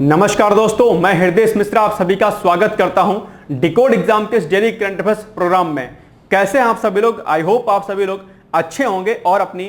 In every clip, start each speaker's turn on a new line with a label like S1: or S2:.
S1: नमस्कार दोस्तों, मैं हृदय मिश्रा आप सभी का स्वागत करता हूं डिकोड एग्जाम के इस डेली करंट अफेयर्स प्रोग्राम में। कैसे हैं आप सभी लोग? आई होप आप सभी लोग अच्छे होंगे और अपनी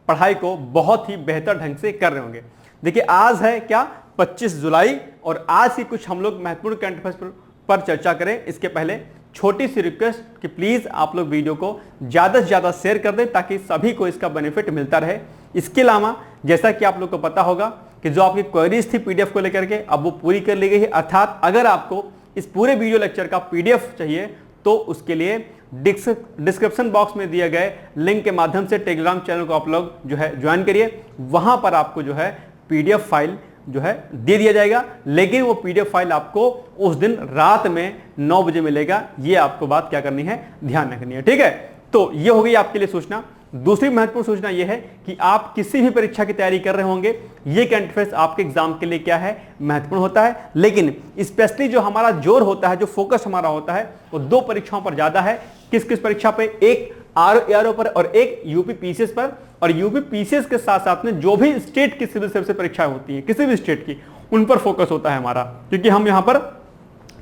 S1: पढ़ाई को बहुत ही बेहतर ढंग से कर रहे होंगे। देखिए, आज है क्या 25 जुलाई और आज की कुछ हम लोग महत्वपूर्ण करंट अफेयर्स पर चर्चा करें। इसके पहले छोटी सी रिक्वेस्ट कि प्लीज आप लोग वीडियो को ज्यादा से ज्यादा शेयर कर दें ताकि सभी को इसका बेनिफिट मिलता रहे। इसके अलावा जैसा कि आप लोग को पता होगा कि जो आपकी क्वेरीज थी पीडीएफ को लेकर के अब वो पूरी कर ली गई है। अर्थात अगर आपको इस पूरे वीडियो लेक्चर का पीडीएफ चाहिए तो उसके लिए डिस्क्रिप्शन बॉक्स में दिए गए लिंक के माध्यम से टेलीग्राम चैनल को आप लोग जो है ज्वाइन करिए। वहां पर आपको जो है पीडीएफ फाइल जो है दे दिया जाएगा, लेकिन वो पीडीएफ फाइल आपको उस दिन रात में 9 बजे मिलेगा। ये आपको बात क्या करनी है, ध्यान रखनी है, ठीक है। तो ये हो गई आपके लिए सूचना। दूसरी महत्वपूर्ण सूचना यह है कि आप किसी भी परीक्षा की तैयारी कर रहे होंगे, ये करंट अफेयर्स आपके एग्जाम के लिए क्या है, महत्वपूर्ण होता है। लेकिन स्पेशली जो हमारा जोर होता है, जो फोकस हमारा होता है, वो दो परीक्षाओं पर ज्यादा है। किस किस परीक्षा पे? एक आरओ पर और एक यूपी पीसीएस पर। और यूपी पीसीएस के साथ साथ में जो भी स्टेट की सिविल सर्विस परीक्षाएं होती है किसी भी स्टेट की, उन पर फोकस होता है हमारा, क्योंकि हम यहां पर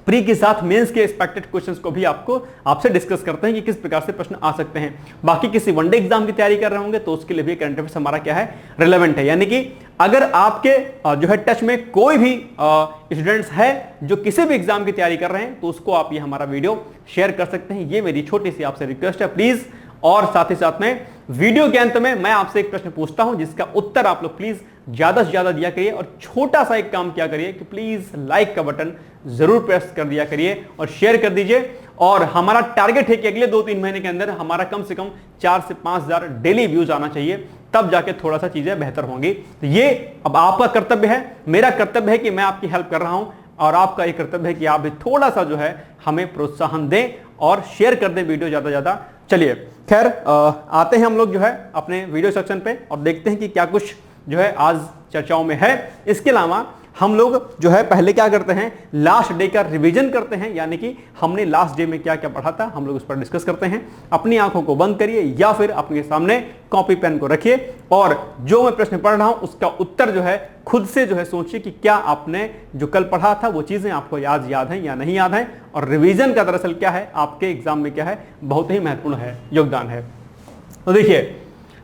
S1: प्री के साथ मेंस के एक्सपेक्टेड क्वेश्चंस को भी आपसे डिस्कस करते हैं कि किस प्रकार से प्रश्न आ सकते हैं। बाकी किसी वनडे एग्जाम की तैयारी कर रहे होंगे तो उसके लिए भी करंट अफेयर्स हमारा क्या है, रिलेवेंट है। यानी कि अगर आपके जो है टच में कोई भी स्टूडेंट्स है जो किसी भी एग्जाम की तैयारी कर रहे हैं तो उसको आप ये हमारा वीडियो शेयर कर सकते हैं। ये मेरी छोटी सी आपसे रिक्वेस्ट है प्लीज। और साथ ही साथ में वीडियो के अंत में मैं आपसे एक प्रश्न पूछता हूं जिसका उत्तर आप लोग प्लीज ज्यादा से ज्यादा दिया करिए। और छोटा सा एक काम किया करिए कि प्लीज लाइक का बटन जरूर प्रेस कर दिया करिए और शेयर कर दीजिए। और हमारा टारगेट है कि अगले 2-3 महीने के अंदर हमारा कम से कम 4 से 5 हजार डेली व्यूज आना चाहिए, तब जाके थोड़ा सा चीजें बेहतर होंगी। तो ये अब आपका कर्तव्य है, मेरा कर्तव्य है कि मैं आपकी हेल्प कर रहा हूं और आपका ये कर्तव्य है कि आप भी थोड़ा सा जो है हमें प्रोत्साहन दें और शेयर कर दें वीडियो ज्यादा ज्यादा। चलिए खैर आते हैं हम लोग जो है अपने वीडियो सेक्शन पे और देखते हैं कि क्या कुछ जो है आज चर्चाओं में है। इसके अलावा हम लोग जो है पहले क्या करते हैं, लास्ट डे का रिवीजन करते हैं। यानी कि हमने लास्ट डे में क्या क्या पढ़ा था हम लोग उस पर डिस्कस करते हैं। अपनी आंखों को बंद करिए या फिर अपने सामने कॉपी पेन को रखिए और जो मैं प्रश्न पढ़ रहा हूं उसका उत्तर जो है खुद से जो है सोचिए कि क्या आपने जो कल पढ़ा था वो चीजें आपको याद है या नहीं याद है। और रिवीजन का दरअसल क्या है, आपके एग्जाम में क्या है, बहुत ही महत्वपूर्ण है, योगदान है। तो देखिए,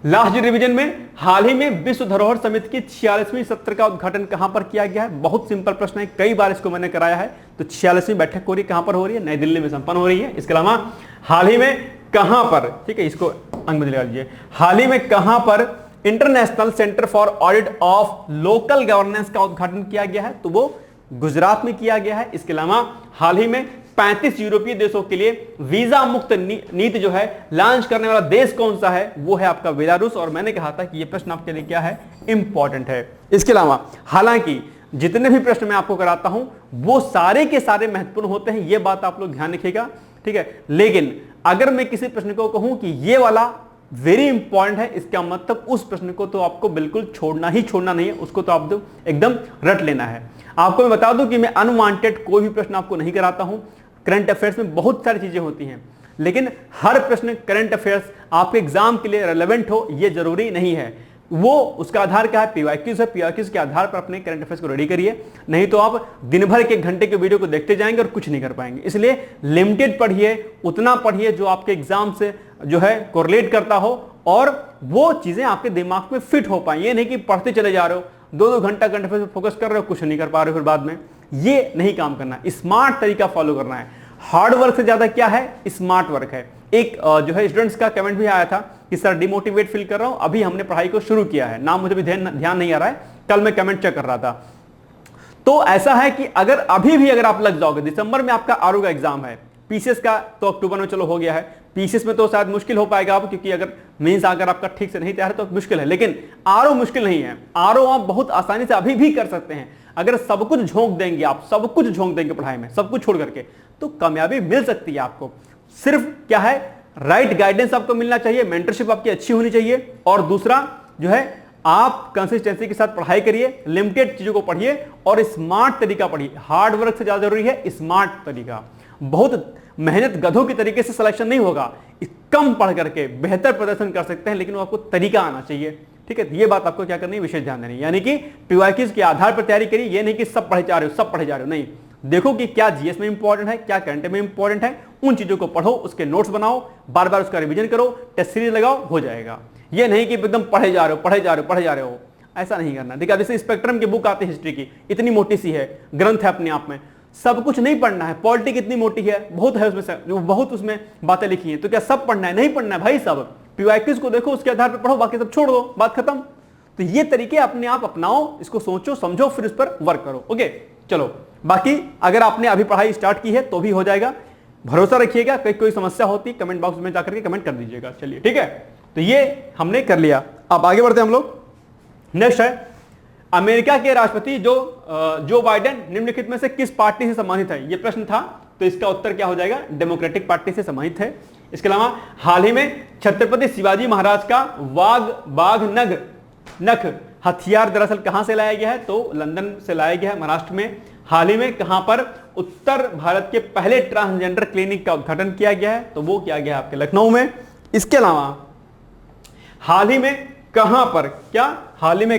S1: लास्ट रिवीजन में हाल ही में विश्व धरोहर समिति की 46वीं सत्र का उद्घाटन कहां पर किया गया है? बहुत सिंपल प्रश्न है, कई बार इसको मैंने कराया है। तो 46वीं बैठक हो रही है, कहां पर हो रही है? नई दिल्ली में संपन्न हो रही है। इसके अलावा हाल ही में कहां पर, ठीक है, इसको अंक में लगा लीजिए, हाल ही में कहां पर international centre for audit of local governance का उद्घाटन किया गया है? तो वो गुजरात में किया गया है। इसके अलावा हाल ही में 35 यूरोपीय देशों के लिए वीजा मुक्त नीति जो है लॉन्च करने वाला देश कौन सा है? वो है आपका बेलारूस। और मैंने कहा था कि ये प्रश्न आपके लिए क्या है, इंपॉर्टेंट है। इसके अलावा हालांकि जितने भी प्रश्न मैं आपको कराता हूं वो सारे के सारे महत्वपूर्ण होते हैं, ये बात आप लोग ध्यान रखिएगा, ठीक है। लेकिन अगर मैं किसी प्रश्न को कहूं कि ये वाला वेरी इंपॉर्टेंट है, इसका मतलब उस प्रश्न को तो आपको बिल्कुल छोड़ना नहीं है, उसको तो आप एकदम रट लेना है। आपको मैं बता दूं कि मैं अनवांटेड कोई भी प्रश्न आपको नहीं कराता हूं। करंट अफेयर्स में बहुत सारी चीजें होती हैं, लेकिन हर प्रश्न करंट अफेयर्स आपके एग्जाम के लिए रेलेवेंट हो ये जरूरी नहीं है। वो उसका आधार क्या है, पीवाईक्यूज है। पीवाईक्यूज के आधार पर अपने करंट अफेयर्स को रेडी करिए, नहीं तो आप दिन भर के घंटे के वीडियो को देखते जाएंगे और कुछ नहीं कर पाएंगे। इसलिए लिमिटेड पढ़िए, उतना पढ़िए जो आपके एग्जाम से जो है कोरिलेट करता हो और वो चीजें आपके दिमाग में फिट हो पाए। ये नहीं कि पढ़ते चले जा रहे हो, 2-2 घंटा करंट अफेयर्स पर फोकस कर रहे हो, कुछ नहीं कर पा रहे हो, फिर बाद में ये नहीं काम करना। स्मार्ट तरीका फॉलो करना है। हार्ड वर्क से ज्यादा क्या है, स्मार्ट वर्क है। एक जो है स्टूडेंट्स का कमेंट भी आया था कि सर डिमोटिवेट फील कर रहा हूं, अभी हमने पढ़ाई को शुरू किया है, नाम मुझे भी ध्यान नहीं आ रहा है, कल मैं कमेंट चेक कर रहा था। तो ऐसा है कि अगर अभी भी अगर आप लग जाओगे, दिसंबर में आपका आरओ का एग्जाम है, पीसीएस का तो अक्टूबर में चलो हो गया है, पीसीएस में तो शायद मुश्किल हो पाएगा आप, क्योंकि अगर मेंस अगर आपका ठीक से नहीं तैयार है तो मुश्किल है, लेकिन आरओ मुश्किल नहीं है। आरओ आप बहुत आसानी से अभी भी कर सकते हैं। अगर सब कुछ झोंक देंगे, आप सब कुछ झोंक देंगे पढ़ाई में, सब कुछ छोड़ करके, तो कामयाबी मिल सकती है आपको। सिर्फ क्या है, राइट गाइडेंस आपको मिलना चाहिए, मेंटरशिप आपकी अच्छी होनी चाहिए, और दूसरा जो है आप कंसिस्टेंसी के साथ पढ़ाई करिए, लिमिटेड चीजों को पढ़िए और स्मार्ट तरीका पढ़िए। हार्ड वर्क से ज्यादा जरूरी है स्मार्ट तरीका। बहुत मेहनत गधों की तरीके से सिलेक्शन नहीं होगा। कम पढ़ करके बेहतर प्रदर्शन कर सकते हैं, लेकिन वो आपको तरीका आना चाहिए। ठीक है, तो ये बात आपको क्या करनी है, विशेष ध्यान देनी है। यानी कि पीवाईक्यूज के आधार पर तैयारी करिए, ये नहीं कि सब पढ़े जा रहे हो, सब पढ़े जा रहे हो, नहीं। देखो कि क्या जीएस में इंपॉर्टेंट है, क्या करंट में इंपॉर्टेंट है, उन चीजों को पढ़ो, उसके नोट्स बनाओ, बार बार उसका रिवीजन करो, टेस्ट सीरीज लगाओ, हो जाएगा। ये नहीं कि एकदम पढ़े जा रहे हो, पढ़े जा रहे हो, पढ़े जा रहे हो, ऐसा नहीं करना। देखिए जैसे स्पेक्ट्रम की बुक आती है हिस्ट्री की, इतनी मोटी सी है, ग्रंथ है अपने आप में, सब कुछ नहीं पढ़ना है। पॉलिटिक इतनी मोटी है, बहुत है उसमें से, बहुत उसमें बातें लिखी हैं, तो क्या सब पढ़ना है? नहीं पढ़ना है भाई। सब पीवाईक्यूज को देखो, उसके आधार पर पढ़ो, बाकी सब छोड़ दो, बात खत्म। तो ये तरीके अपने आप अपनाओ, इसको सोचो समझो, फिर उस पर वर्क करो। ओके चलो, बाकी अगर आपने अभी पढ़ाई स्टार्ट की है तो भी हो जाएगा, भरोसा रखिएगा। कोई समस्या होती कमेंट बॉक्स में जाकर के कमेंट कर दीजिएगा। चलिए ठीक है, तो ये हमने कर लिया। अब आगे बढ़ते हैं हम लोग। नेक्स्ट है अमेरिका के राष्ट्रपति जो बाइडेन निम्नलिखित में से किस पार्टी से संबंधित है? ये प्रश्न था, तो इसका उत्तर क्या हो जाएगा? डेमोक्रेटिक पार्टी से संबंधित है। इसके अलावा हाल ही में छत्रपति शिवाजी महाराज का बाघ नख हथियार दरअसल कहां से लाया गया है? तो लंदन से लाया गया है, महाराष्ट्र में। हाल ही में कहां पर उत्तर भारत के पहले ट्रांसजेंडर क्लिनिक का उद्घाटन किया गया है? तो वो किया गया आपके लखनऊ में। इसके अलावा हाल ही में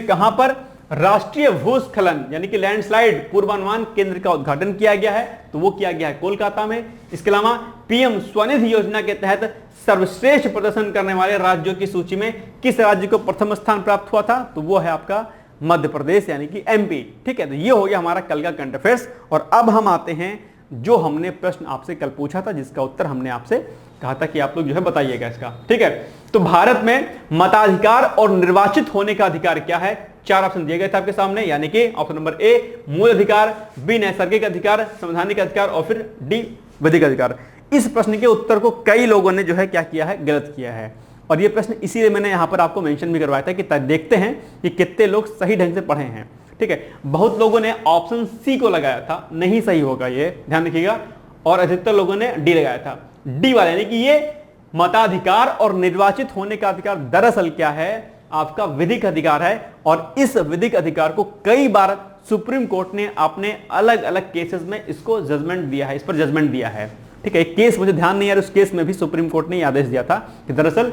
S1: कहां पर राष्ट्रीय भूस्खलन यानी कि लैंडस्लाइड पूर्वानुमान केंद्र का उद्घाटन किया गया है? तो वो किया गया है कोलकाता में। इसके अलावा पीएम स्वनिधि योजना के तहत सर्वश्रेष्ठ प्रदर्शन करने वाले राज्यों की सूची में किस राज्य को प्रथम स्थान प्राप्त हुआ था? तो वो है आपका मध्य प्रदेश यानी कि एमपी। ठीक है, तो ये हो गया हमारा कल का करंट अफेयर्स। और अब हम आते हैं जो हमने प्रश्न आपसे कल पूछा था, जिसका उत्तर हमने आपसे कहा था कि आप लोग जो है बताइएगा इसका। ठीक है, तो भारत में मताधिकार और निर्वाचित होने का अधिकार क्या है? 4 ऑप्शन दिए गए थे आपके सामने, यानी कि ऑप्शन नंबर ए मूल अधिकार, बी नैसर्गिक अधिकार, संवैधानिक अधिकार और फिर डी विधिक अधिकार। इस प्रश्न के उत्तर को कई लोगों ने जो है क्या किया है, गलत किया है। और ये प्रश्न इसीलिए मैंने यहां पर आपको मेंशन भी करवाया था कि देखते हैं कि कितने लोग सही ढंग से पढ़े हैं। ठीक है, बहुत लोगों ने ऑप्शन सी को लगाया था, नहीं सही होगा, ये ध्यान रखिएगा। और अधिकतर लोगों ने डी लगाया था, डी वाले, यानी कि ये मताधिकार और निर्वाचित होने का अधिकार दरअसल क्या है? आपका विधिक अधिकार है। और इस विधिक अधिकार को कई बार सुप्रीम कोर्ट ने अपने अलग अलग केसेस में इसको जजमेंट दिया है, इस पर जजमेंट दिया है। ठीक है, एक केस मुझे ध्यान नहीं है, उस केस में भी सुप्रीम कोर्ट ने आदेश दिया था कि दरअसल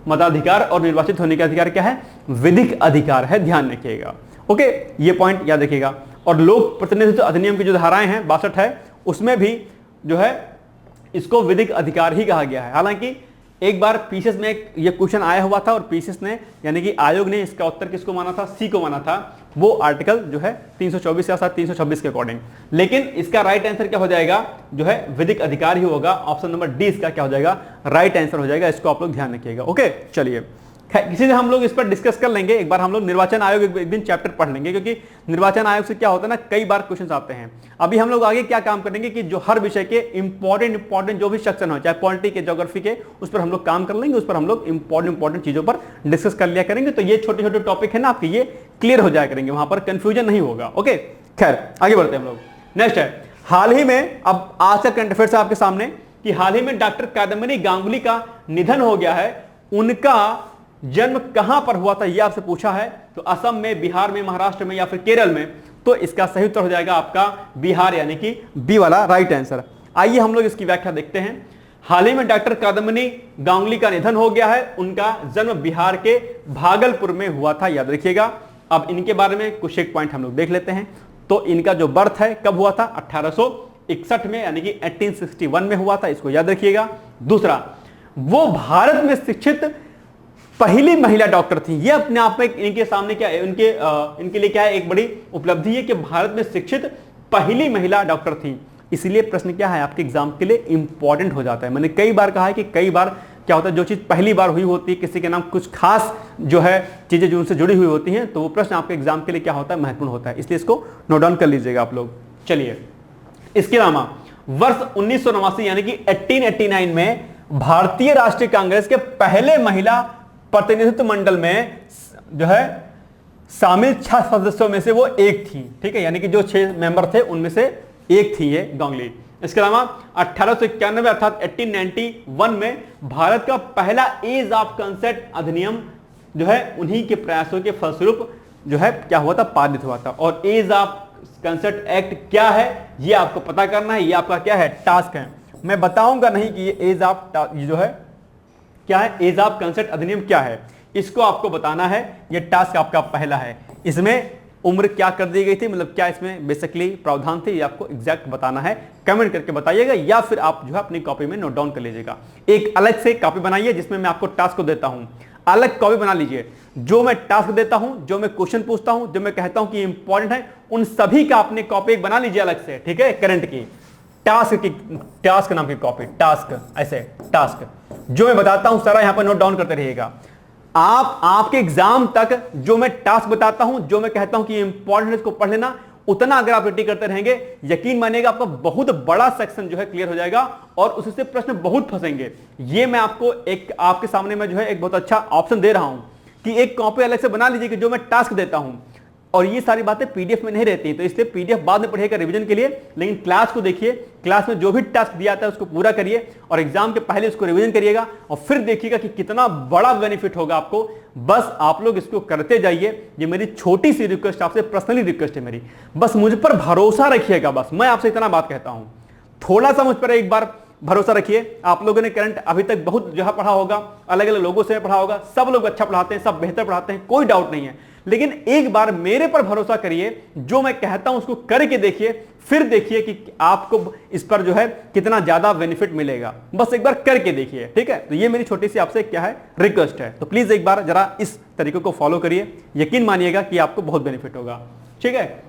S1: मताधिकार और निर्वाचित होने का अधिकार क्या है? विधिक अधिकार है, ध्यान रखिएगा। ओके, ये पॉइंट याद रखिएगा। और लोक प्रतिनिधित्व अधिनियम की जो धाराएं हैं 62 है, उसमें भी जो है इसको विधिक अधिकार ही कहा गया है। हालांकि एक बार पीसीएस में ये क्वेश्चन आया हुआ था और पीसीएस ने यानी कि आयोग ने इसका उत्तर किसको माना था? सी को माना था, वो आर्टिकल जो है 324 या 326 के अकॉर्डिंग। लेकिन इसका राइट आंसर क्या हो जाएगा? जो है विधिक अधिकार ही होगा। ऑप्शन नंबर डी इसका क्या हो जाएगा? राइट आंसर हो जाएगा। इसको आप लोग ध्यान रखिएगा। ओके चलिए, किसी से हम लोग इस पर डिस्कस कर लेंगे। एक बार हम लोग निर्वाचन आयोग एक दिन चैप्टर पढ़ लेंगे, क्योंकि निर्वाचन आयोग से क्या होता है ना, कई बार क्वेश्चंस आते हैं। अभी हम लोग आगे क्या काम करेंगे कि जो हर विषय के इंपॉर्टेंट जो भी सेक्शन हो, चाहे पॉलिटी के, ज्योग्राफी के, उस पर हम लोग काम कर लेंगे। उस पर हम लोग इंपॉर्टेंट चीजों पर डिस्कस कर लिया करेंगे। तो ये छोटे छोटे टॉपिक है ना आपके, ये क्लियर हो जाया करेंगे, वहां पर कंफ्यूजन नहीं होगा। ओके, खैर आगे बढ़ते हैं हम लोग। नेक्स्ट है हाल ही में, अब आज का करंट अफेयर्स आपके सामने कि हाल ही में डॉक्टर कादम्बरी गांगुली का निधन हो गया है। उनका जन्म कहां पर हुआ था यह आपसे पूछा है। तो असम में, बिहार में, महाराष्ट्र में या फिर केरल में? तो इसका सही उत्तर हो जाएगा आपका बिहार, यानी कि बी वाला राइट आंसर। आइए हम लोग इसकी व्याख्या देखते हैं। हाल ही में डॉक्टर कादम्बरी गांगुली का निधन हो गया है। उनका जन्म बिहार के भागलपुर में हुआ था, याद रखिएगा। अब इनके बारे में कुछ एक पॉइंट हम लोग देख लेते हैं। तो इनका जो बर्थ है कब हुआ था? 1861 में, यानी कि 1861 में हुआ था, इसको याद रखिएगा। दूसरा, वो भारत में शिक्षित पहली महिला डॉक्टर थी। ये अपने आप में इनके सामने क्या है, इनके लिए क्या है, एक बड़ी उपलब्धि है कि भारत में शिक्षित पहली महिला डॉक्टर थी। इसलिए प्रश्न क्या है आपके एग्जाम के लिए इंपॉर्टेंट हो जाता है। मैंने कई बार कहा है कि कई बार क्या होता है, जो चीज पहली बार हुई होती है, किसी के नाम कुछ खास जो है चीजें जो उनसे जुड़ी हुई होती हैं, तो वो प्रश्न आपके एग्जाम के लिए क्या होता है, महत्वपूर्ण होता है। इसलिए इसको नोट डाउन कर लीजिएगा आप लोग। चलिए, इसके अलावा वर्ष 1989 यानी कि 1889 में भारतीय राष्ट्रीय कांग्रेस के पहले महिला प्रतिनिधित्व मंडल में जो है शामिल 6 सदस्यों में से वो एक थी। ठीक है, यानी कि जो 6 मेंबर थे उनमें से एक थी ये गांगुली। इसके अलावा 1891 अर्थात 1891 में भारत का पहला एज ऑफ कंसेंट अधिनियम जो है उन्हीं के प्रयासों के फलस्वरूप जो है क्या हुआ था, पारित हुआ था। और एज ऑफ कंसेंट एक्ट क्या है ये आपको पता करना है, ये आपका क्या है, टास्क है। मैं बताऊंगा नहीं कि ये एज ऑफ जो है क्या है, एज ऑफ कंसेंट अधिनियम क्या है, इसको आपको बताना है। ये टास्क आपका पहला है। इसमें उम्र क्या कर दी गई थी, मतलब क्या इसमें बेसिकली प्रावधान थे, ये आपको एग्जैक्ट बताना है। कमेंट करके बताइएगा या फिर आप जो है अपनी कॉपी में नोट डाउन कर लीजिएगा। एक अलग से कॉपी बनाइए जिसमें मैं आपको टास्क को देता हूं, अलग कॉपी बना लीजिए। जो मैं टास्क देता हूं, जो मैं क्वेश्चन पूछता हूं, जो मैं कहता हूं कि इंपॉर्टेंट है, उन सभी का अपने कॉपी एक बना लीजिए अलग से, ठीक है। करंट की टास्क नाम की कॉपी, टास्क ऐसे टास्क जो मैं बताता हूं सारा यहां पर नोट डाउन करते रहिएगा। आपके एग्जाम तक जो मैं टास्क बताता हूं, जो मैं कहता हूं कि इंपॉर्टेंट है, इसको पढ़ लेना, उतना अगर आप रेडी करते रहेंगे, यकीन मानिएगा आपका बहुत बड़ा सेक्शन जो है क्लियर हो जाएगा और उससे प्रश्न बहुत फंसेंगे। ये मैं आपको एक आपके सामने में जो है एक बहुत अच्छा ऑप्शन दे रहा हूं कि एक कॉपी अलग से बना लीजिए कि जो मैं टास्क देता हूं। और ये सारी बातें पीडीएफ में नहीं रहती, तो इसलिए पीडीएफ बाद में पढ़िएगा रिवीजन के लिए, लेकिन क्लास को देखिए। क्लास में जो भी टास्क दिया जाता है उसको पूरा करिए और एग्जाम के पहले उसको रिवीजन करिएगा और फिर देखिएगा कि कितना बड़ा बेनिफिट होगा आपको। बस आप लोग इसको करते जाइए। ये मेरी छोटी सी रिक्वेस्ट, आपसे पर्सनली रिक्वेस्ट है मेरी, बस मुझ पर भरोसा रखिएगा। बस मैं आपसे इतना बात कहता हूं, थोड़ा सा मुझ पर एक बार भरोसा रखिए। आप लोगों ने करंट अभी तक बहुत जो है पढ़ा होगा, अलग अलग लोगों से पढ़ा होगा, सब लोग अच्छा पढ़ाते हैं, सब बेहतर पढ़ाते हैं, कोई डाउट नहीं है। लेकिन एक बार मेरे पर भरोसा करिए, जो मैं कहता हूं उसको करके देखिए, फिर देखिए कि आपको इस पर जो है कितना ज्यादा बेनिफिट मिलेगा। बस एक बार करके देखिए, ठीक है। तो ये मेरी छोटी सी आपसे क्या है रिक्वेस्ट है। तो प्लीज एक बार जरा इस तरीके को फॉलो करिए, यकीन मानिएगा कि आपको बहुत बेनिफिट होगा, ठीक है।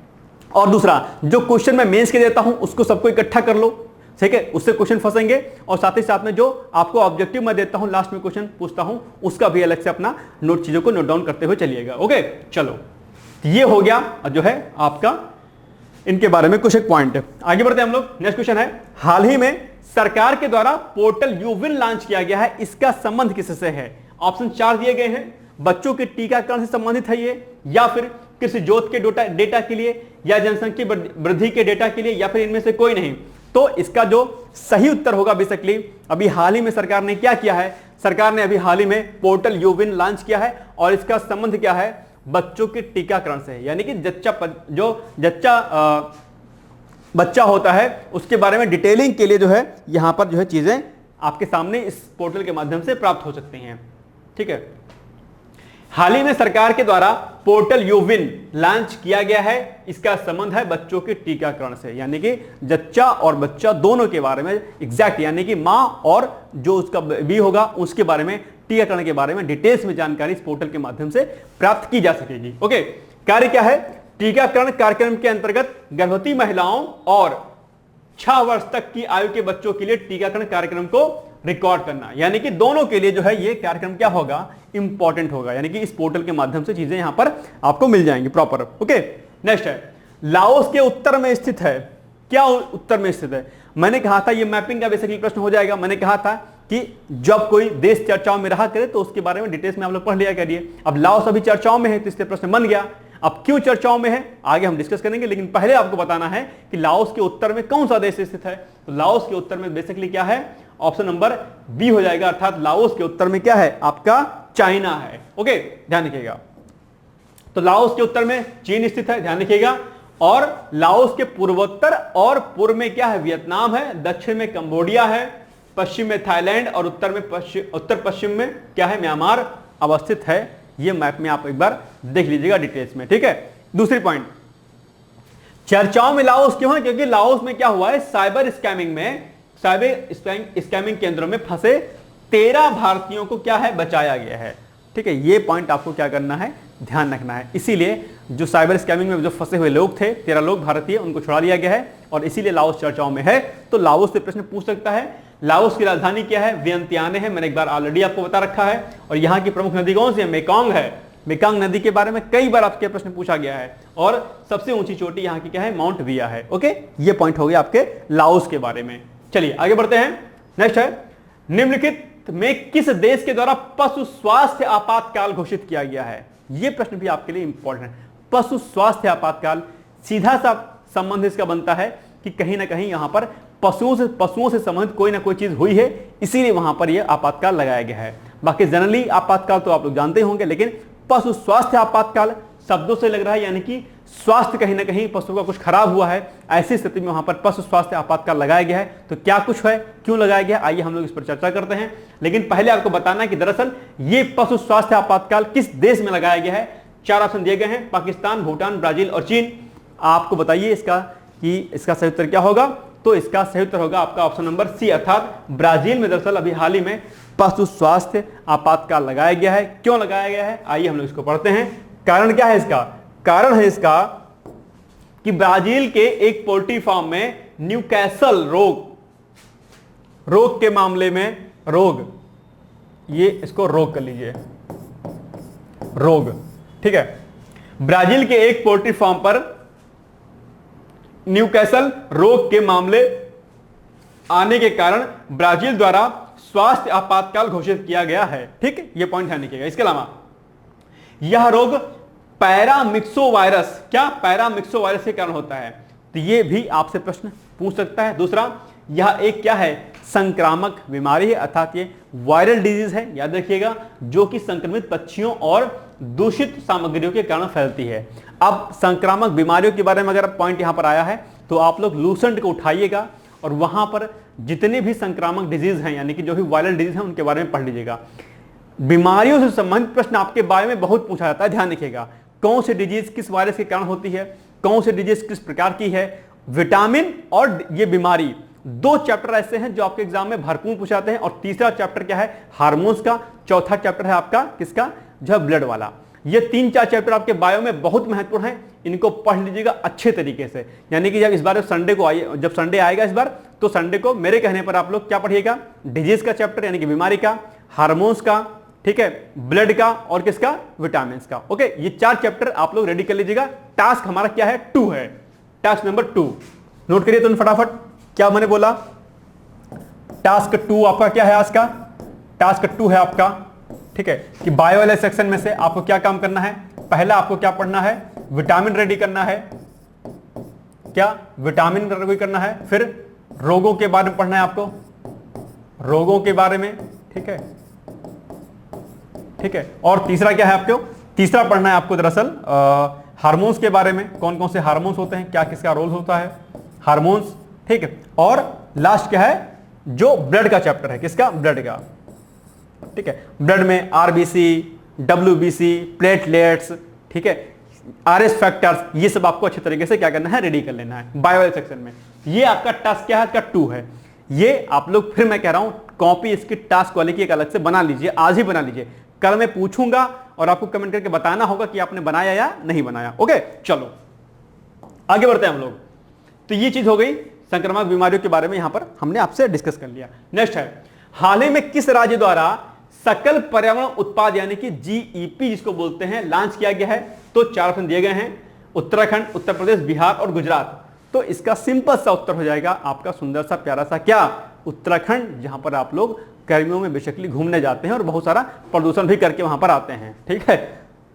S1: और दूसरा, जो क्वेश्चन मैं मेंस के देता हूं उसको सबको इकट्ठा कर लो, ठीक है, उससे क्वेश्चन फंसेंगे। और साथ ही साथ में जो आपको ऑब्जेक्टिव मैं देता हूं, लास्ट में क्वेश्चन पूछता हूं, उसका भी अलग से अपना नोट, चीजों को नोट डाउन करते हुए चलिएगा। ओके, चलो ये हो गया जो है आपका इनके बारे में कुछ एक पॉइंट। आगे बढ़ते हैं हम लोग। नेक्स्ट क्वेश्चन है, हाल ही में सरकार के द्वारा पोर्टल यूविन लॉन्च किया गया है, इसका संबंध किससे है? ऑप्शन 4 दिए गए हैं। बच्चों के टीकाकरण से संबंधित है ये, या फिर कृषि जोत के डेटा के लिए, या जनसंख्या वृद्धि के डेटा के लिए, या फिर इनमें से कोई नहीं। तो इसका जो सही उत्तर होगा बेसिकली, अभी हाल ही में सरकार ने क्या किया है, सरकार ने अभी हाल ही में पोर्टल यूविन लॉन्च किया है और इसका संबंध क्या है? बच्चों के टीकाकरण से। यानी कि बच्चा होता है उसके बारे में डिटेलिंग के लिए जो है यहां पर जो है चीजें आपके सामने इस पोर्टल के माध्यम से प्राप्त हो सकती हैं, ठीक है। हाल ही में सरकार के द्वारा पोर्टल यूविन लॉन्च किया गया है, इसका संबंध है बच्चों के टीकाकरण से। यानी कि जच्चा और बच्चा दोनों के बारे में एग्जैक्ट, यानी कि मां और जो उसका बेबी होगा उसके बारे में, टीकाकरण के बारे में डिटेल्स में जानकारी इस पोर्टल के माध्यम से प्राप्त की जा सकेगी। ओके, कार्य क्या है? टीकाकरण कार्यक्रम के अंतर्गत गर्भवती महिलाओं और 6 वर्ष तक की आयु के बच्चों के लिए टीकाकरण कार्यक्रम को रिकॉर्ड करना। यानी कि दोनों के लिए जो है ये कार्यक्रम क्या होगा? इंपॉर्टेंट होगा। यानी कि इस पोर्टल के माध्यम से चीजें यहां पर आपको मिल जाएंगी प्रॉपर। ओके, नेक्स्ट है, लाओस के उत्तर में स्थित है। क्या उत्तर में स्थित है? मैंने कहा था ये मैपिंग का बेसिकली प्रश्न हो जाएगा। मैंने कहा था कि जब कोई देश चर्चाओं में रहा करे तो उसके बारे में डिटेल्स में आप लोग पढ़ लिया करिए। अब लाओस अभी चर्चाओं में है तो इसलिए प्रश्न बन गया। अब क्यों चर्चाओं में है आगे हम डिस्कस करेंगे, लेकिन पहले आपको बताना है कि लाओस के उत्तर में कौन सा देश स्थित है। तो लाओस के उत्तर में बेसिकली क्या है? ऑप्शन नंबर बी हो जाएगा, अर्थात लाओस के उत्तर में क्या है? आपका चाइना है। ओके, ध्यान रखिएगा। तो लाओस के उत्तर में चीन स्थित है, ध्यान रखिएगा। और लाओस के पूर्वोत्तर और पूर्व में क्या है? वियतनाम है, दक्षिण में कंबोडिया है, पश्चिम में थाईलैंड और उत्तर पश्चिम में क्या है? म्यांमार अवस्थित है। ये मैप में आप एक बार देख लीजिएगा डिटेल्स में, ठीक है। दूसरी पॉइंट, चर्चाओं में लाओस क्यों है? क्योंकि लाओस में क्या हुआ है? साइबर स्कैमिंग केंद्रों में फंसे 13 भारतीयों को क्या है? बचाया गया है, ठीक है। ये पॉइंट आपको क्या करना है? ध्यान रखना है। इसीलिए जो साइबर स्कैमिंग में जो फंसे हुए लोग थे 13 लोग भारतीय, उनको छुड़ा लिया गया है और इसीलिए लाओस चर्चाओं में है। तो लाओस से प्रश्न पूछ सकता है। लाओस की राजधानी क्या है? वियंतियाने है, मैंने एक बार ऑलरेडी आपको बता रखा है। और यहाँ की प्रमुख नदी कौन सी है? मेकॉन्ग है। मेकॉन्ग नदी के बारे में कई बार आपके प्रश्न पूछा गया है। और सबसे ऊंची चोटी यहाँ की क्या है? माउंट विया है। ओके, ये पॉइंट हो गया आपके लाओस के बारे में। चलिए आगे बढ़ते हैं। नेक्स्ट है, निम्नलिखित में किस देश के द्वारा पशु स्वास्थ्य आपातकाल घोषित किया गया है? यह प्रश्न भी आपके लिए इंपॉर्टेंट है। पशु स्वास्थ्य आपातकाल, सीधा सा संबंध इसका बनता है कि कहीं ना कहीं यहां पर पशुओं से संबंधित कोई ना कोई चीज हुई है, इसीलिए वहां पर यह आपातकाल लगाया गया है। बाकी जनरली आपातकाल तो आप लोग जानते होंगे, लेकिन पशु स्वास्थ्य आपातकाल शब्दों से लग रहा है, यानी कि स्वास्थ्य कहीं ना कहीं पशु का कुछ खराब हुआ है, ऐसी स्थिति में वहां पर पशु स्वास्थ्य आपातकाल लगाया गया है। तो क्या कुछ है, क्यों लगाया गया, आइए हम लोग इस पर चर्चा करते हैं। लेकिन पहले आपको बताना है कि दरअसल ये पशु स्वास्थ्य आपातकाल किस देश में लगाया गया है। 4 ऑप्शन दिए गए हैं, पाकिस्तान, भूटान, ब्राजील और चीन। आपको बताइए इसका सही उत्तर क्या होगा। तो इसका सही उत्तर होगा आपका ऑप्शन नंबर सी, अर्थात ब्राजील में दरअसल अभी हाल ही में पशु स्वास्थ्य आपातकाल लगाया गया है। क्यों लगाया गया है, आइए हम लोग इसको पढ़ते हैं। कारण क्या है इसका, कारण है इसका कि ब्राजील के एक पोल्ट्री फार्म में न्यूकैसल रोग के मामले में ये इसको रोग कर लीजिए, रोग, ठीक है। ब्राजील के एक पोल्ट्री फार्म पर न्यूकैसल रोग के मामले आने के कारण ब्राजील द्वारा स्वास्थ्य आपातकाल घोषित किया गया है, ठीक। यह पॉइंट ध्यान रखिएगा। इसके अलावा यह रोग पैरामिक्सोवायरस के कारण होता है, तो यह भी आपसे प्रश्न पूछ सकता है। दूसरा, यह एक क्या है, संक्रामक बीमारी है, अर्थात ये वायरल डिजीज है, याद रखिएगा, जो कि संक्रमित पक्षियों और दूषित सामग्रियों के कारण फैलती है। अब संक्रामक बीमारियों के बारे में अगर पॉइंट यहां पर आया है तो आप लोग लूसेंट को उठाइएगा और वहां पर जितने भी संक्रामक डिजीज हैं, यानी कि जो भी वायरल डिजीज हैं, उनके बारे में पढ़ लीजिएगा। बीमारियों से संबंधित प्रश्न आपके बारे में बहुत पूछा जाता है, ध्यान रखिएगा। कौन सी डिजीज किस वायरस के कारण होती है, कौन सी डिजीज किस प्रकार की है, विटामिन और ये बीमारी, 2 चैप्टर ऐसे हैं जो आपके एग्जाम में भरपूर पूछाते हैं। और तीसरा चैप्टर क्या है, हार्मोन्स का। चौथा चैप्टर है आपका किसका, जो है ब्लड वाला। ये 3-4 चैप्टर आपके बायो में बहुत महत्वपूर्ण है, इनको पढ़ लीजिएगा अच्छे तरीके से। यानी कि जब इस बार संडे को आइए, जब संडे आएगा इस बार, तो संडे को मेरे कहने पर आप लोग क्या पढ़िएगा, डिजीज का चैप्टर यानी कि बीमारी का, हार्मोन्स का, ठीक है, ब्लड का और किसका, विटामिन का। ओके, ये 4 चैप्टर आप लोग रेडी कर लीजिएगा। टास्क हमारा क्या है, 2 है, टास्क नंबर 2 नोट करिए तो फटाफट। क्या मैंने बोला, टास्क 2 आपका क्या है, आज का टास्क 2 है आपका, ठीक है, कि बायो वाले सेक्शन में से आपको क्या काम करना है। पहला आपको क्या पढ़ना है, विटामिन रेडी करना है, क्या विटामिन रेडी करना है। फिर रोगों के बारे में पढ़ना है आपको, रोगों के बारे में, ठीक है, ठीक है। और तीसरा क्या है आपको, तीसरा पढ़ना है आपको दरअसल हार्मोन्स के बारे में, कौन कौन से हार्मोन्स होते हैं, क्या किसका रोल होता है, हार्मोन्स, ठीक है। और लास्ट क्या है, जो ब्लड का चैप्टर है, किसका, ब्लड का, ठीक है। ब्लड में आरबीसी, डब्ल्यूबीसी, प्लेटलेट्स, ठीक है, आरएस फैक्टर्स, ये सब आपको अच्छे तरीके से क्या करना है, रेडी कर लेना है बायो सेक्शन में। ये आपका टास्क क्या है, इसका 2 है। ये आप लोग, फिर मैं कह रहा हूं, कॉपी इसकी टास्क वाले की एक अलग से बना लीजिए, आज ही बना लीजिए। कल मैं पूछूंगा और आपको कमेंट करके बताना होगा कि आपने बनाया या नहीं बनाया। ओके, चलो आगे बढ़ते हैं हम लोग। तो ये चीज हो गई संक्रामक बीमारियों के बारे में, यहां पर हमने आपसे डिस्कस कर लिया। नेक्स्ट है, हाल ही में किस राज्य द्वारा सकल पर्यावरण उत्पाद यानी कि जीईपी जिसको बोलते हैं, लॉन्च किया गया है। तो 4 ऑप्शन दिए गए हैं, उत्तराखंड, उत्तर प्रदेश, बिहार और गुजरात। तो इसका सिंपल सा उत्तर हो जाएगा आपका सुंदर सा प्यारा सा क्या, उत्तराखंड, जहां पर आप लोग गर्मियों में बेसिकली घूमने जाते हैं और बहुत सारा प्रदूषण भी करके वहां पर आते हैं, ठीक है,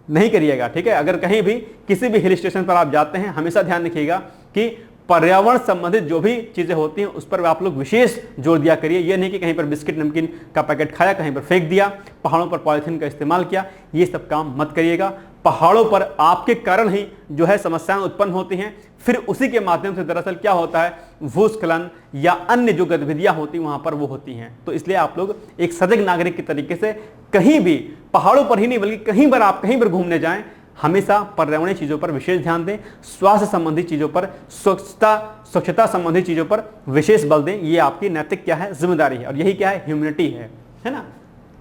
S1: नहीं करिएगा, ठीक है। अगर कहीं भी किसी भी हिल स्टेशन पर आप जाते हैं, हमेशा ध्यान रखिएगा कि पर्यावरण संबंधित जो भी चीजें होती हैं उस पर आप लोग विशेष जोर दिया करिए। ये नहीं कि कहीं पर बिस्किट नमकीन का पैकेट खाया, कहीं पर फेंक दिया, पहाड़ों पर पॉलिथीन का इस्तेमाल किया, ये सब काम मत करिएगा। पहाड़ों पर आपके कारण ही जो है समस्याएं उत्पन्न होती हैं, फिर उसी के माध्यम से दरअसल क्या होता है, भूस्खलन या अन्य जो गतिविधियां होती वहां पर वो होती हैं। तो इसलिए आप लोग एक सजग नागरिक के तरीके से कहीं भी, पहाड़ों पर ही नहीं बल्कि कहीं पर आप कहीं पर घूमने जाएं, हमेशा पर्यावरणीय चीजों पर विशेष ध्यान दें, स्वास्थ्य संबंधी चीजों पर, स्वच्छता संबंधी चीजों पर विशेष बल दें। ये आपकी नैतिक क्या है, जिम्मेदारी है, और यही क्या है, ह्यूमैनिटी है ना,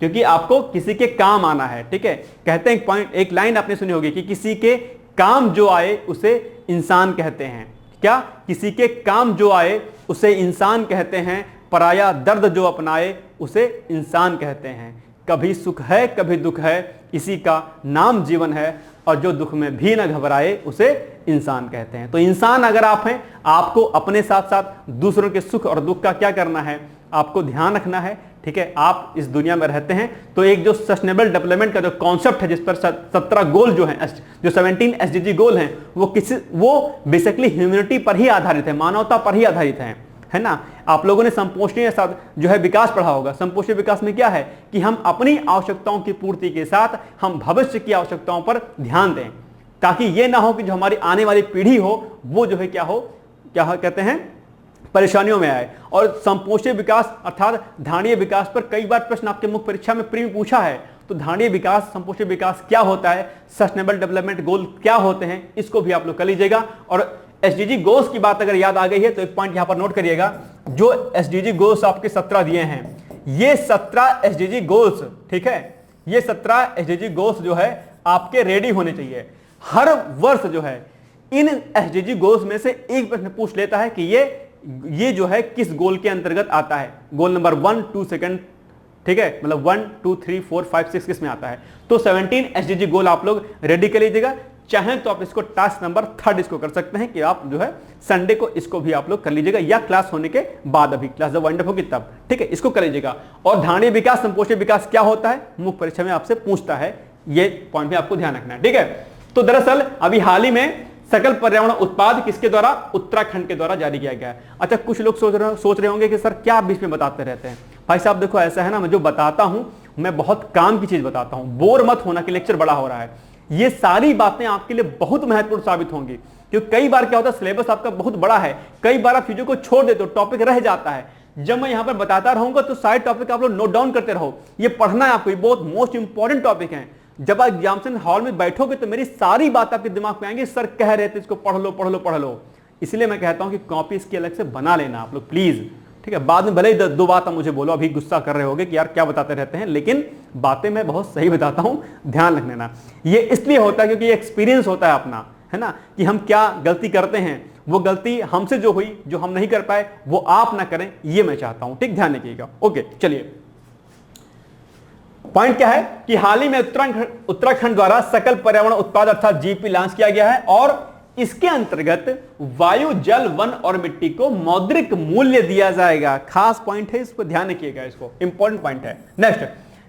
S1: क्योंकि आपको किसी के काम आना है, ठीक है। कहते हैं एक पॉइंट, एक लाइन आपने सुनी होगी कि किसी के काम जो आए उसे इंसान कहते हैं। क्या, किसी के काम जो आए उसे इंसान कहते हैं, पराया दर्द जो अपनाए उसे इंसान कहते हैं। कभी सुख है कभी दुख है, इसी का नाम जीवन है, और जो दुख में भी न घबराए उसे इंसान कहते हैं। तो इंसान अगर आप हैं, आपको अपने साथ साथ दूसरों के सुख और दुख का क्या करना है, आपको ध्यान रखना है, ठीक है। आप इस दुनिया में रहते हैं तो एक जो सस्टेनेबल डेवलपमेंट का जो कॉन्सेप्ट है, जिस पर 17 गोल जो हैं, जो 17 एसडीजी गोल हैं, वो बेसिकली ह्यूमैनिटी पर ही आधारित है, मानवता पर ही आधारित है ना। आप लोगों ने संपोषणीय जो है विकास पढ़ा होगा। संपोषणीय विकास में क्या है कि हम अपनी आवश्यकताओं की पूर्ति के साथ हम भविष्य की आवश्यकताओं पर ध्यान दें, ताकि ये ना हो कि जो हमारी आने वाली पीढ़ी हो वो जो है क्या कहते हैं, परेशानियों में आए। और संपोषीय विकास अर्थात धारणीय विकास पर कई बार प्रश्न आपके मुख्य परीक्षा में प्री में पूछा है। तो धारणीय विकास, संपोषीय विकास क्या होता है, सस्टेनेबल डेवलपमेंट गोल क्या होते हैं, इसको भी आप लोग कर लीजिएगा। और एसडीजी गोल्स की बात अगर याद आ गई है तो एक पॉइंट यहां पर नोट करिएगा, जो एसडीजी गोल्स आपके 17 दिए हैं, ये 17 एसडीजी गोल्स, ठीक है, ये 17 एसडीजी गोल्स जो है आपके रेडी होने चाहिए। हर वर्ष जो है इन एसडीजी गोल्स में से एक प्रश्न पूछ लेता है कि ये जो है किस गोल के अंतर्गत आता है, गोल नंबर 1, 2 सेकंड, ठीक है, मतलब 1, 2, 3, 4, 5, 6 किस में आता है। तो 17 एसडीजी गोल आप लोग रेडी कर लीजिएगा। चाहें तो आप इसको टास्क नंबर 3 इसको कर सकते हैं कि आप जो है संडे को इसको भी आप लोग कर लीजिएगा, या क्लास होने के बाद, अभी क्लास जब वाइंड अप होगी तब, ठीक है, इसको कर लीजिएगा। और धारणीय विकास, संपोषीय विकास क्या होता है, मुख्य परीक्षा में आपसे पूछता है, ये पॉइंट भी आपको ध्यान रखना है, ठीक है। तो दरअसल अभी हाल ही में सकल पर्यावरण उत्पाद किसके द्वारा, उत्तराखंड के द्वारा जारी किया गया है। अच्छा, कुछ लोग सोच रहे होंगे कि सर क्या बीच में बताते रहते हैं। भाई साहब देखो, ऐसा है ना, मैं जो बताता हूं मैं बहुत काम की चीज बताता हूं, बोर मत होना कि लेक्चर बड़ा हो रहा है। ये सारी बातें आपके लिए बहुत महत्वपूर्ण साबित होंगी, क्योंकि कई बार क्या होता है, सिलेबस आपका बहुत बड़ा है, कई बार आप चीजों को छोड़ देते हो, टॉपिक रह जाता है। जब मैं यहां पर बताता रहूंगा तो सारे टॉपिक आप लोग नोट डाउन करते रहो, ये पढ़ना है आपको, ये बहुत मोस्ट इंपॉर्टेंट टॉपिक है। जब आप एग्जामिनेशन हॉल में बैठोगे तो मेरी सारी बात आपके दिमाग में आएंगी, सर कह रहे थे इसको पढ़ लो पढ़ लो पढ़ लो। इसलिए मैं कहता हूं कि कॉपी इसकी अलग से बना लेना आप लोग प्लीज, ठीक है। बाद में भले ही दो बात मुझे बोलो, अभी गुस्सा कर रहे होगे कि यार क्या बताते रहते हैं, लेकिन बातें मैं बहुत सही बताता हूं, ध्यान रख लेना। ये इसलिए होता है क्योंकि ये एक्सपीरियंस होता है अपना, है ना, कि हम क्या गलती करते हैं, वो गलती हमसे जो हुई, जो हम नहीं कर पाए, वो आप ना करें, ये मैं चाहता हूं, ठीक, ध्यान रखिएगा। ओके, चलिए, पॉइंट क्या है कि हाल ही में उत्तराखंड द्वारा सकल पर्यावरण उत्पाद अर्थात जीपी लॉन्च किया गया है, और इसके अंतर्गत वायु, जल, वन और मिट्टी को मौद्रिक मूल्य दिया जाएगा। खास पॉइंट है, इसको ध्यान रखिएगा, इसको इंपॉर्टेंट पॉइंट है। नेक्स्ट,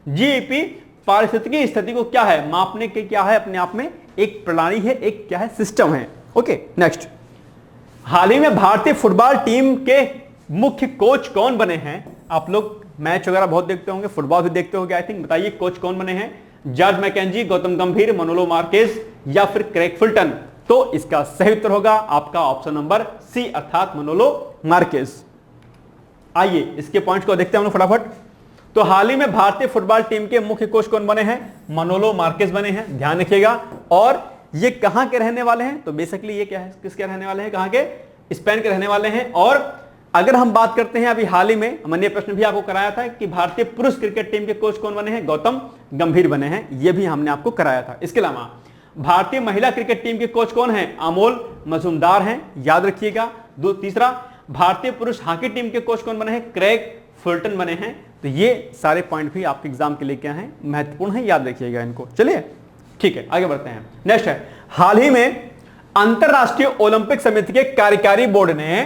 S1: जीईपी पारिस्थितिकी स्थिति को क्या है, मापने के क्या है, अपने आप में एक प्रणाली है, एक क्या है, सिस्टम है। ओके, नेक्स्ट, हाल ही में भारतीय फुटबॉल टीम के मुख्य कोच कौन बने हैं। आप लोग मैच वगैरह बहुत देखते होंगे, फुटबॉल भी देखते होंगे आई थिंक, बताइए कोच कौन बने हैं। जॉर्ज मैकेंजी, गौतम गंभीर, मनोलो मार्केज या फिर क्रेग फुलटन। तो इसका सही उत्तर होगा आपका ऑप्शन नंबर सी अर्थात मनोलो मार्केज। आइए इसके पॉइंट्स को देखते हैं हम लोग फटाफट। तो हाल ही में भारतीय फुटबॉल टीम के मुख्य कोच कौन बने हैं, मनोलो मार्केज बने हैं, ध्यान रखिएगा। और ये कहां के रहने वाले हैं, तो बेसिकली ये क्या है, किसके रहने वाले हैं, कहां के, स्पेन के रहने वाले हैं। और अगर हम बात करते हैं, अभी हाल ही में मैंने प्रश्न भी आपको कराया था कि भारतीय पुरुष क्रिकेट टीम के कोच कौन बने हैं, गौतम गंभीर बने हैं, यह भी हमने आपको कराया था। इसके अलावा भारतीय महिला क्रिकेट टीम के कोच कौन हैं, अमोल मजूमदार हैं, याद रखिएगा। तीसरा, भारतीय पुरुष हॉकी टीम के कोच कौन बने हैं, क्रेग फुलटन बने हैं। तो ये सारे पॉइंट भी आपके एग्जाम के लिए क्या हैं, महत्वपूर्ण है, याद रखिएगा इनको। चलिए ठीक है, आगे बढ़ते हैं। नेक्स्ट है, हाल ही में अंतरराष्ट्रीय ओलंपिक समिति के कार्यकारी बोर्ड ने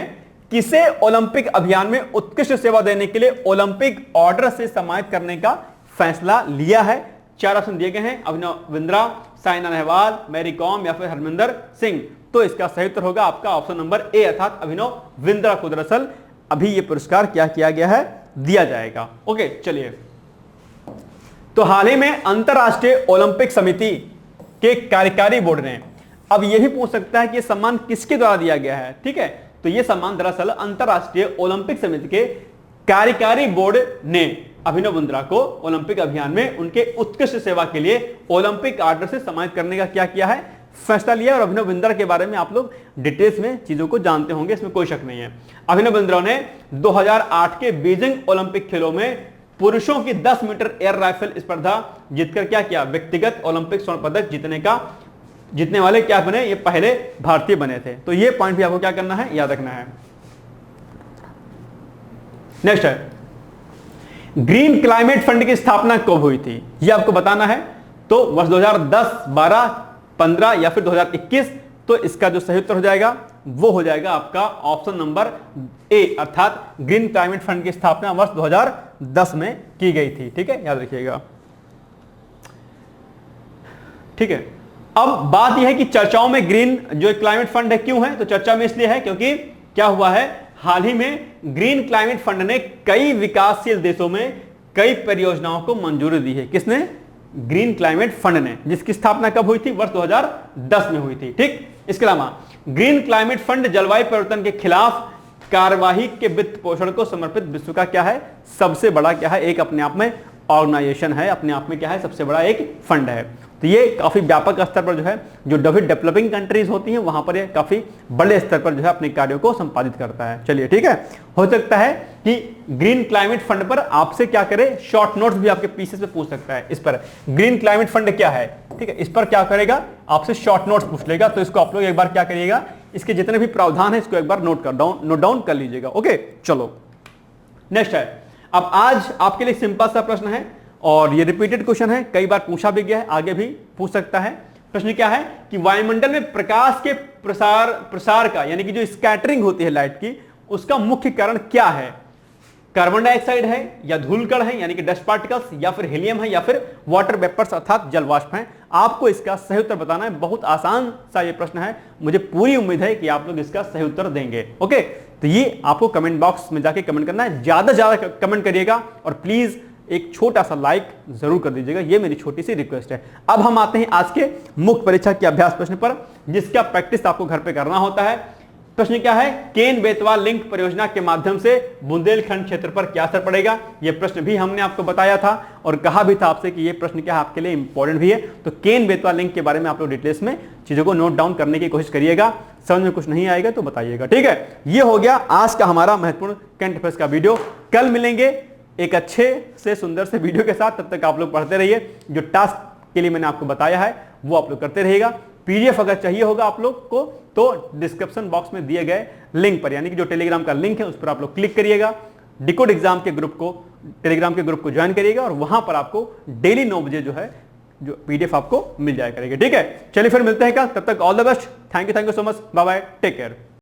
S1: किसे ओलंपिक अभियान में उत्कृष्ट सेवा देने के लिए ओलंपिक ऑर्डर से सम्मानित करने का फैसला लिया है। 4 ऑप्शन दिए गए हैं, अभिनव बिंद्रा, साइना नेहवाल, मैरी कॉम या फिर हरमिंदर सिंह। तो इसका सही उत्तर होगा आपका ऑप्शन नंबर ए अर्थात अभिनव बिंद्रा को दरअसल अभी ये पुरस्कार क्या किया गया है, दिया जाएगा। ओके चलिए, तो हाल ही में अंतरराष्ट्रीय ओलंपिक समिति के कार्यकारी बोर्ड ने, अब यह भी पूछ सकता है कि यह सम्मान किसके द्वारा दिया गया है, ठीक है। तो यह सम्मान दरअसल अंतरराष्ट्रीय ओलंपिक समिति के कार्यकारी बोर्ड ने अभिनव बिंद्रा को ओलंपिक अभियान में उनके उत्कृष्ट सेवा के लिए ओलंपिक ऑर्डर से सम्मानित करने का क्या किया है, फैसला लिया। और अभिनव बिंद्रा के बारे में आप लोग डिटेल्स में चीजों को जानते होंगे, इसमें कोई शक नहीं है। अभिनव बिंद्रा ने 2008 के बीजिंग ओलंपिक खेलों में पुरुषों की 10 मीटर एयर राइफल स्पर्धा जीतकर क्या किया, व्यक्तिगत ओलंपिक स्वर्ण पदक जीतने वाले क्या बने, ये पहले भारतीय बने थे। तो ये पॉइंट भी आपको क्या करना है, याद रखना है। नेक्स्ट है, ग्रीन क्लाइमेट फंड की स्थापना कब हुई थी, ये आपको बताना है। तो वर्ष 2010, 12, 15 या फिर 2021। तो इसका जो सही उत्तर हो जाएगा वो हो जाएगा आपका ऑप्शन नंबर ए अर्थात ग्रीन क्लाइमेट फंड की स्थापना वर्ष 2010 में की गई थी, ठीक है, याद रखिएगा। ठीक है, अब बात यह है कि चर्चाओं में ग्रीन जो क्लाइमेट फंड है क्यों है, तो चर्चा में इसलिए है क्योंकि क्या हुआ है, हाल ही में ग्रीन क्लाइमेट फंड ने कई विकासशील देशों में कई परियोजनाओं को मंजूरी दी है। किसने, ग्रीन क्लाइमेट फंड ने, जिसकी स्थापना कब हुई थी? वर्ष 2010 में हुई थी। ठीक, इसके अलावा ग्रीन क्लाइमेट फंड जलवायु परिवर्तन के खिलाफ कार्यवाही के वित्त पोषण को समर्पित विश्व का क्या है? सबसे बड़ा क्या है? एक अपने आप में ऑर्गेनाइजेशन है, अपने आप में क्या है? सबसे बड़ा एक फंड है। तो ये काफी व्यापक स्तर पर जो है, जो डेवलपिंग कंट्रीज होती हैं वहां पर ये काफी बड़े स्तर पर जो है अपने कार्यों को संपादित करता है। चलिए ठीक है, हो सकता है कि ग्रीन क्लाइमेट फंड पर आपसे क्या करे, शॉर्ट नोट्स भी आपके पीसीएस पे पूछ सकता है। इस पर ग्रीन क्लाइमेट फंड क्या है, ठीक है, इस पर क्या करेगा, आपसे शॉर्ट नोट्स पूछ लेगा। तो इसको आप लोग एक बार क्या करिएगा, इसके जितने भी प्रावधान है इसको एक बार नोट डाउन कर लीजिएगा। ओके, चलो नेक्स्ट है। अब आज आपके लिए सिंपल सा प्रश्न है और ये रिपीटेड क्वेश्चन है, कई बार पूछा भी गया है, आगे भी पूछ सकता है। प्रश्न क्या है कि वायुमंडल में प्रकाश के प्रसार का, यानी कि जो स्कैटरिंग होती है लाइट की, उसका मुख्य कारण क्या है? कार्बन डाइऑक्साइड है या धूलकण है यानी कि डस्ट पार्टिकल्स, या फिर हीलियम है, या फिर वाटर वेपर्स अर्थात जलवाष्प है? आपको इसका सही उत्तर बताना है। बहुत आसान सा ये प्रश्न है, मुझे पूरी उम्मीद है कि आप लोग इसका सही उत्तर देंगे। ओके, तो ये आपको कमेंट बॉक्स में जाके कमेंट करना है, ज्यादा ज्यादा कमेंट करिएगा और प्लीज एक छोटा सा लाइक जरूर कर दीजिएगा, ये मेरी छोटी सी रिक्वेस्ट है। अब हम आते हैं आज के मुख्य परीक्षा के अभ्यास प्रश्न पर, जिसका प्रैक्टिस आपको घर पे करना होता है। प्रश्न क्या है? केन बेतवा लिंक परियोजना के माध्यम से बुंदेलखंड क्षेत्र पर क्या असर पड़ेगा? यह प्रश्न भी हमने आपको बताया था और कहा भी था आपसे कि यह प्रश्न क्या है, आपके लिए इंपॉर्टेंट भी है। तो केन बेतवा लिंक के बारे में आप लोग डिटेल्स में चीजों को नोट डाउन करने की कोशिश करिएगा। समझ में कुछ नहीं आएगा तो बताइएगा, ठीक है। यह हो गया आज का हमारा महत्वपूर्ण करंट अफेयर्स का वीडियो। कल मिलेंगे एक अच्छे से सुंदर से वीडियो के साथ। तब तक आप लोग पढ़ते रहिए, जो टास्क के लिए मैंने आपको बताया है वो आप लोग करते रहिएगा। पीडीएफ अगर चाहिए होगा आप लोग को तो डिस्क्रिप्शन बॉक्स में दिए गए लिंक पर, यानी कि जो टेलीग्राम का लिंक है उस पर आप लोग क्लिक करिएगा। डिकोड एग्जाम के ग्रुप को, टेलीग्राम के ग्रुप को ज्वाइन करिएगा और वहां पर आपको डेली 9 बजे जो है जो पीडीएफ आपको मिल जाया करेगा, ठीक है। चलिए फिर मिलते हैं कल, तब तक all the best. Thank you so much, bye bye, take care.